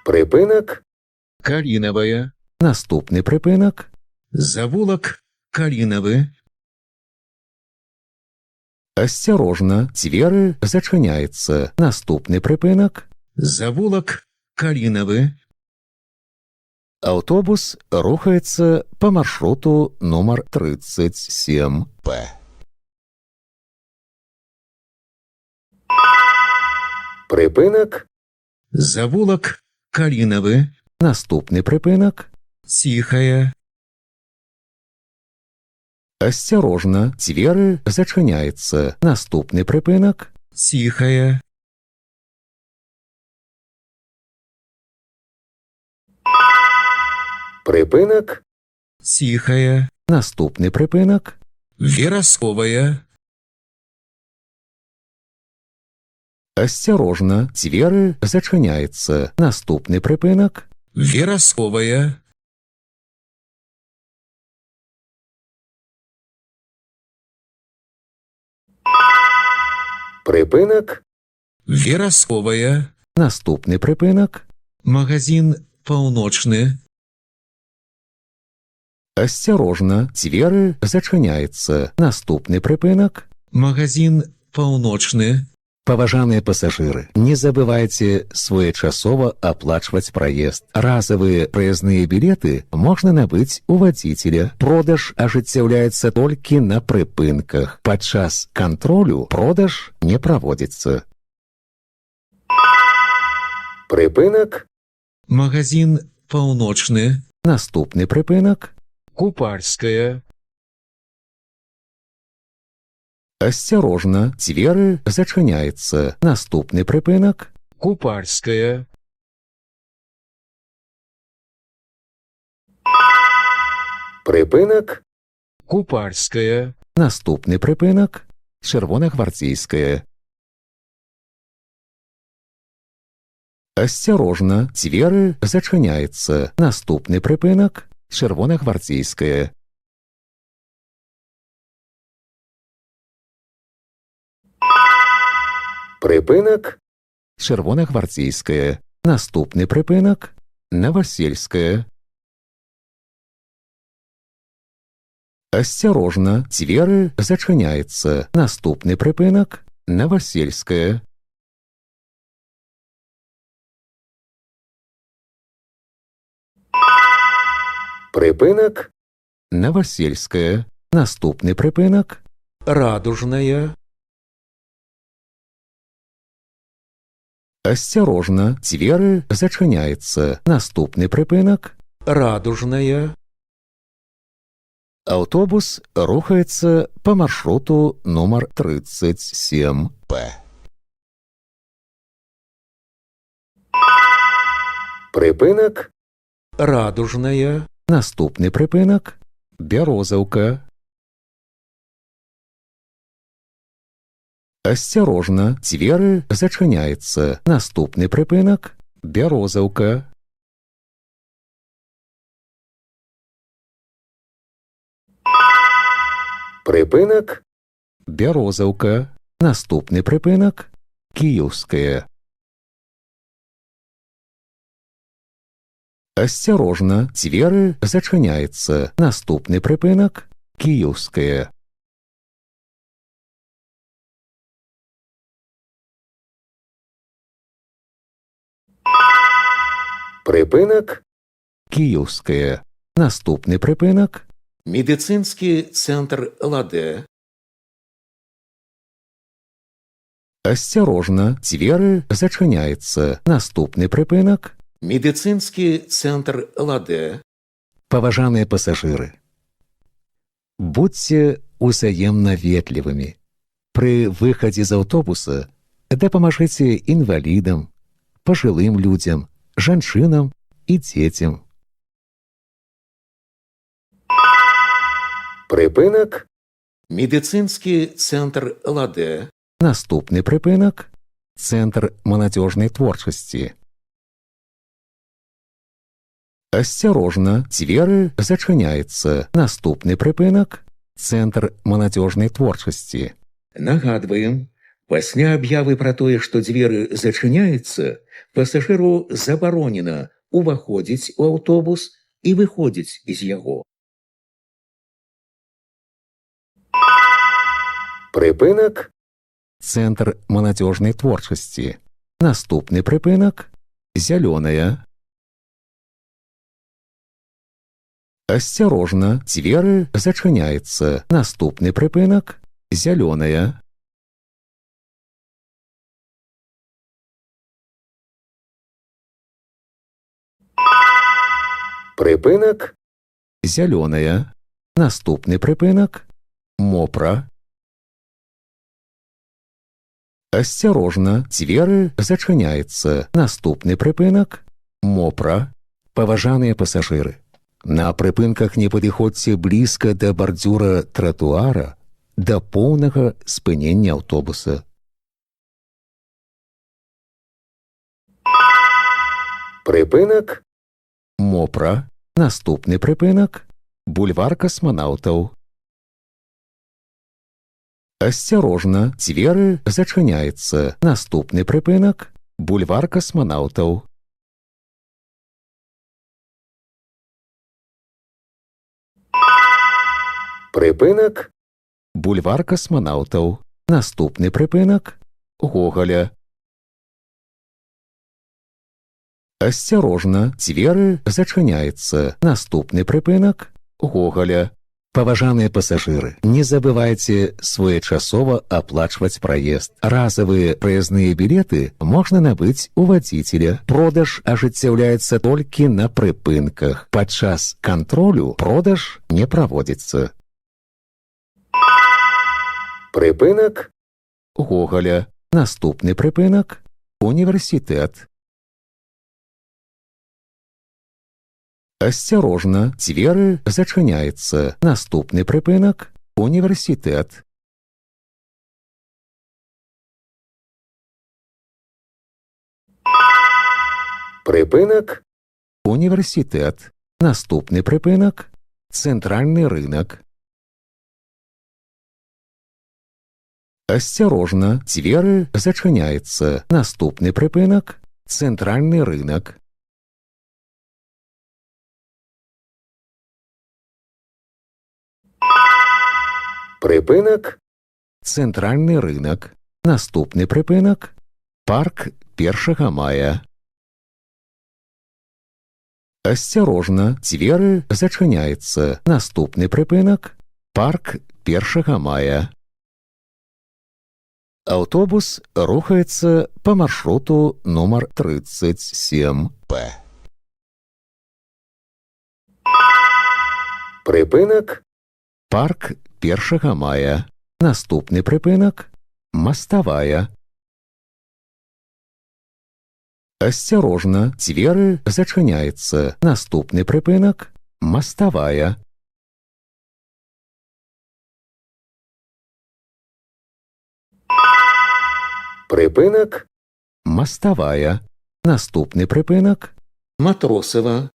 Припинок. Калиновая. Наступний припинок. Завулок калиновый. Осторожно, двері зачиняються. Наступний припинок. Завулок калиновый. Автобус рухається по маршруту номер 37П. Припинок. Завулок калиновый. Наступний припинок. Тихая. Осторожно, двері зачиняються. Наступний припинок. Тихая. Припинок. Тихая. Наступний припинок. Вересковая. Осторожно, двері зачиняються. Наступний припинок. Вересковая. Припинок. Вересковая. Наступний припинок. Магазин полночный. Осторожно, двері зачиняються. Наступний припинок. Магазин полночный. Паважаныя пассажиры, не забывайте своечасова оплачивать проезд. Разовые проездные билеты можно набыть у водителя. Продаж ажыццяўляецца толькі на прыпынках. Падчас кантролю продаж не проводится. Прыпынак. Магазин полночный. Наступны прыпынак. Купальская. Осторожно, двері зачиняються. Наступний припинок. Купальская. Припинок. Купальская. Наступний припинок. Червоногвардейская. Осторожно, двері зачиняються. Наступний припинок. Червоногвардейская. Припинок. Червоногвардейская. Наступний припинок. Новосельская. Осторожно, двері зачиняються. Наступний припинок. Новосельская. Припинок. Новосельская. Наступний припинок. Радужная. Осторожно, двері зачиняються. Наступний припинок. Радужная. Автобус рухається по маршруту номер 37П. Припинок. Радужная. Наступний припинок. Березовка. Осторожно, двері зачиняються. Наступний припинок. Березовка. Припинок. Березовка. Наступний припинок. Київська. Осторожно, двері зачиняються. Наступний припинок. Київська. Припинок. Київська. Наступний припинок. Медицинский центр Ладе. Осторожно, двері зачиняються. Наступний припинок. Медицинский центр Ладе. Паважаныя пассажиры, будьте узаемна ветлівымі. Пры выхадзе з аўтобуса дапамажыце інвалідам, пажылым людзям, жанчынам і дзецям. Припинок. Медицинский центр Ладе. Наступны припинок. Центр маладзёжнай творчасці. Осторожно, двері зачиняються. Наступний припинок. Центр маладзёжнай творчасці. Нагадываем, Пасля аб'явы пра тое, што дзверы зачыняюцца, пасажыру забаронена уваходзіць у аўтобус і выходзіць з яго. Прыпынак – цэнтр маладзёжнай творчасці. Наступны прыпынак – зялёная. Асцярожна, дзверы зачыняюцца. Наступны прыпынак – зялёная. Прыпынак – зялёная. Наступны прыпынак – мопра. Асцярожна, дзверы зачыняюцца. Наступны прыпынак – мопра. Паважаныя пасажыры, на прыпынках не падыходзьце блізка да бардзюра тратуара да поўнага спынення аўтобуса. Прыпынак – мопра. Наступны прыпынак – бульвар касманаўтаў. Асцярожна, дзверы зачыняюцца. Наступны прыпынак – бульвар касманаўтаў. Прыпынак – бульвар касманаўтаў. Наступны прыпынак – Гоголя. Асцярожна, дзверы зачыняюцца. Наступны прыпынак – Гоголя. Паважаныя пасажыры, не забывайце своечасова аплачваць праезд. Разавыя праязныя білеты можна набыць у вадзіцеля. Продаж ажыццяўляецца толькі на прыпынках. Падчас кантролю продаж не праводзіцца. Прыпынак – Гоголя. Наступны прыпынак – універсітэт. Асцярожна, дзверы зачыняюцца. Наступны прыпынак – універсітэт. Прыпынак – універсітэт. Наступны прыпынак – цэнтральны рынак. Асцярожна, дзверы зачыняюцца. Наступны прыпынак – цэнтральны рынак. Прыпынак – цэнтральны рынак. Наступны прыпынак – парк 1 мая. Асцярожна, дзверы зачыняюцца. Наступны прыпынак – парк 1 мая. Аўтобус рухаецца па маршруту нумар 37П. Прыпынак – парк 1 мая. Наступны прыпынак – маставая. Асцярожна, дзверы зачыняюцца. Наступны прыпынак – маставая. Прыпынак – маставая. Наступны прыпынак – Матросава.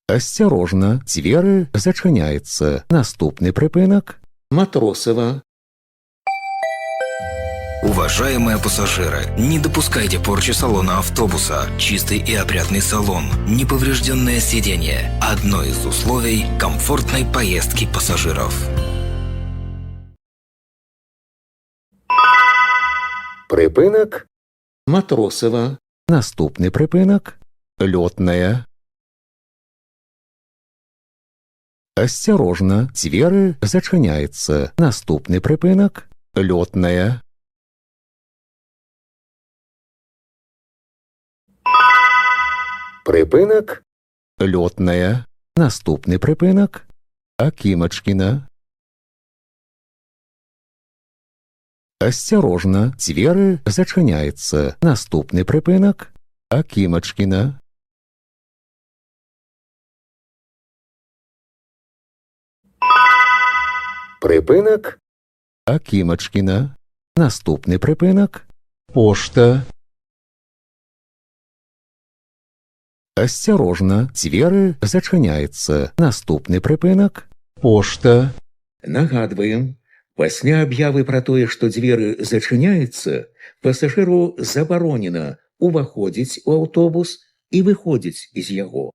Асцярожна, дзверы зачыняюцца. Наступны прыпынак – Матросова. Уважаемые пассажиры, не допускайте порчи салона автобуса. Чистый и опрятный салон, неповрежденное сиденье – одно из условий комфортной поездки пассажиров. Прыпынак – Матросава. Наступны прыпынак – лётная. Асцярожна, дзверы зачыняюцца. Наступны прыпынак – лётная. Прыпынак – лётная. Наступны прыпынак – Акімачкіна. Асцярожна, дзверы зачыняюцца. Наступны прыпынак – Акімачкіна. Прыпынак – Акімачкіна. Наступны прыпынак – пошта. Асцярожна, дзверы зачыняюцца. Наступны прыпынак – пошта. Нагадваем, Пасля аб'явы пра тое, што дзверы зачыняюцца, пасажыру забаронена уваходзіць у аўтобус і выходзіць з яго.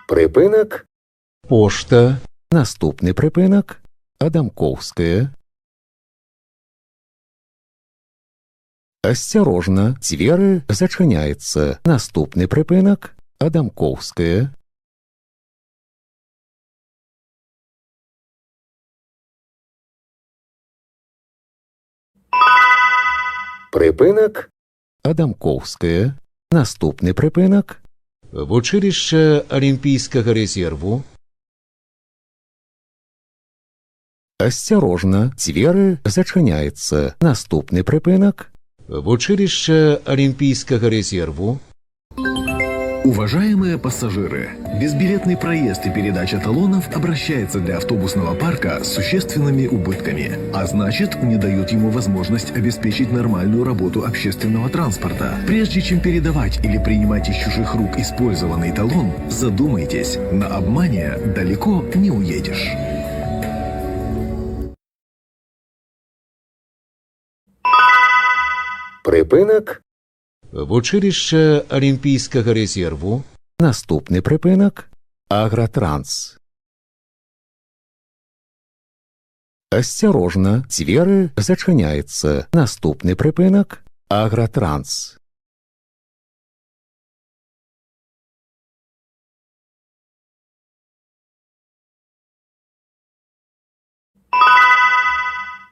Прыпынак. пошта, Наступны прыпынак. Адамкоўская. Асцярожна, дзверы зачыняюцца. Наступны прыпынак. Адамкоўская. Прыпынак. Адамкоўская. Наступны прыпынак. вучылішча Алімпійскага рэзерву, Асцярожна, дзверы зачыняюцца. Наступны прыпынак. вучылішча Алімпійскага рэзерву, Уважаемые пассажиры, безбилетный проезд и передача талонов обращается для автобусного парка с существенными убытками, а значит, не дают ему возможность обеспечить нормальную работу общественного транспорта. Прежде чем передавать или принимать из чужих рук использованный талон, задумайтесь, на обмане далеко не уедешь. Прыпынак. вучылішча Алімпійскага рэзерву, Наступны прыпынак. Агратранс. Асцярожна, дзверы зачыняюцца. Наступны прыпынак. Агратранс.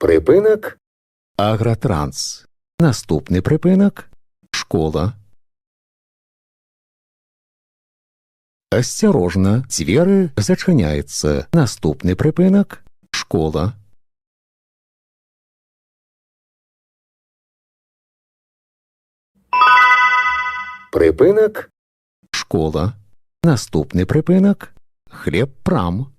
Прыпынак. Агратранс. Наступны прыпынак. Школа. Асцярожна, дзверы зачыняюцца. Наступны прыпынак. Школа. Прыпынак. Школа. Наступны прыпынак. Хлебпрам.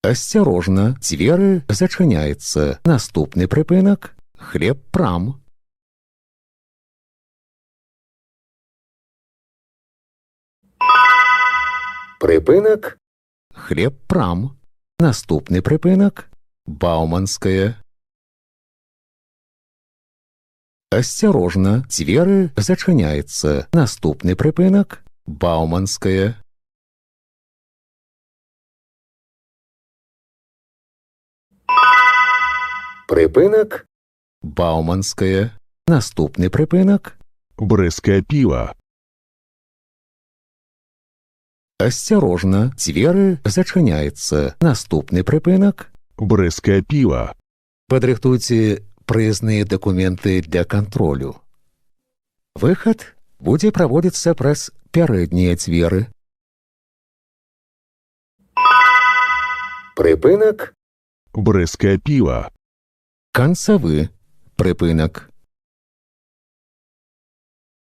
Асцярожна, дзверы зачыняюцца. Наступны прыпынак. Хлебпрам. Прыпынак. Хлебпрам. Наступны прыпынак. Бауманская. Асцярожна, дзверы зачыняюцца. Наступны прыпынак. Бауманская. Прыпынак. Бауманская. Наступны прыпынак. Брэскае піва. Асцярожна, дзверы зачыняюцца. Наступны прыпынак. Брэскае піва. Падрыхтуйце прыезныя дакументы для кантролю. Выхад будзе праводзіцца праз пярэднія дзверы. Прыпынак. Брэскае піва. Канцавы прыпынак.